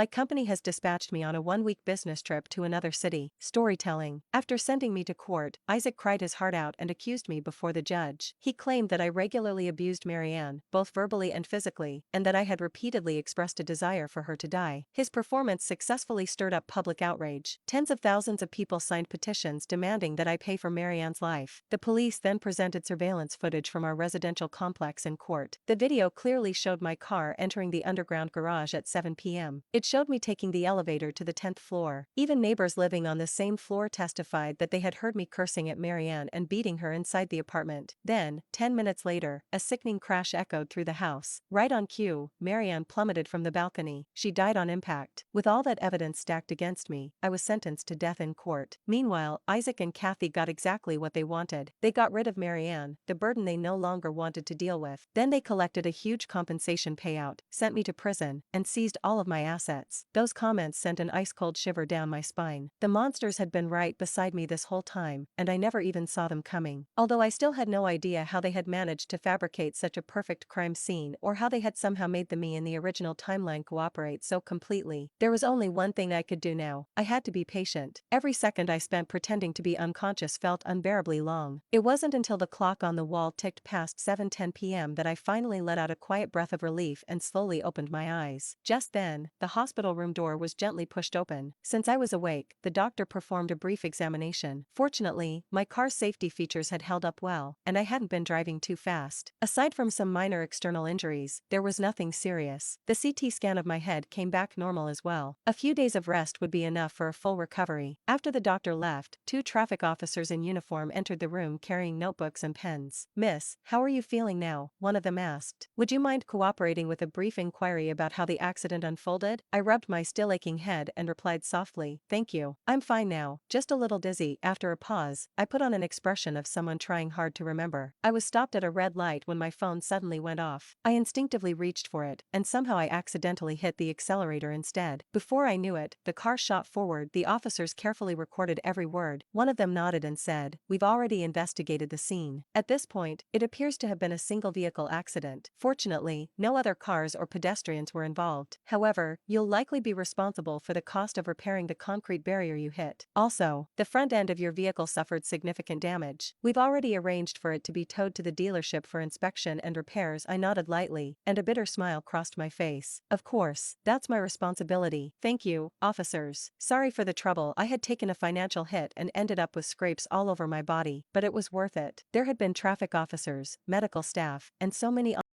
My company has dispatched me on a one-week business trip to another city. Storytelling. After sending me to court, Isaac cried his heart out and accused me before the judge. He claimed that I regularly abused Marianne, both verbally and physically, and that I had repeatedly expressed a desire for her to die. His performance successfully stirred up public outrage. Tens of thousands of people signed petitions demanding that I pay for Marianne's life. The police then presented surveillance footage from our residential complex in court. The video clearly showed my car entering the underground garage at 7 p.m. It showed me taking the elevator to the 10th floor. Even neighbors living on the same floor testified that they had heard me cursing at Marianne and beating her inside the apartment. Then, 10 minutes later, a sickening crash echoed through the house. Right on cue, Marianne plummeted from the balcony. She died on impact. With all that evidence stacked against me, I was sentenced to death in court. Meanwhile, Isaac and Kathy got exactly what they wanted. They got rid of Marianne, the burden they no longer wanted to deal with. Then they collected a huge compensation payout, sent me to prison, and seized all of my assets. Those comments sent an ice-cold shiver down my spine. The monsters had been right beside me this whole time, and I never even saw them coming. Although I still had no idea how they had managed to fabricate such a perfect crime scene or how they had somehow made the me in the original timeline cooperate so completely. There was only one thing I could do now. I had to be patient. Every second I spent pretending to be unconscious felt unbearably long. It wasn't until the clock on the wall ticked past 7:10 p.m. that I finally let out a quiet breath of relief and slowly opened my eyes. Just then, the hospital room door was gently pushed open. Since I was awake, the doctor performed a brief examination. Fortunately, my car's safety features had held up well, and I hadn't been driving too fast. Aside from some minor external injuries, there was nothing serious. The CT scan of my head came back normal as well. A few days of rest would be enough for a full recovery. After the doctor left, two traffic officers in uniform entered the room carrying notebooks and pens. "Miss, how are you feeling now?" one of them asked. "Would you mind cooperating with a brief inquiry about how the accident unfolded?" I rubbed my still aching head and replied softly, "Thank you. I'm fine now, just a little dizzy." After a pause, I put on an expression of someone trying hard to remember. I was stopped at a red light when my phone suddenly went off. I instinctively reached for it, and somehow I accidentally hit the accelerator instead. Before I knew it, the car shot forward. The officers carefully recorded every word. One of them nodded and said, "We've already investigated the scene. At this point, it appears to have been a single vehicle accident. Fortunately, no other cars or pedestrians were involved. However, you'll likely be responsible for the cost of repairing the concrete barrier you hit. Also, the front end of your vehicle suffered significant damage. We've already arranged for it to be towed to the dealership for inspection and repairs." I nodded lightly, and a bitter smile crossed my face. "Of course, that's my responsibility. Thank you, officers. Sorry for the trouble. I had taken a financial hit and ended up with scrapes all over my body, but it was worth it." There had been traffic officers, medical staff, and so many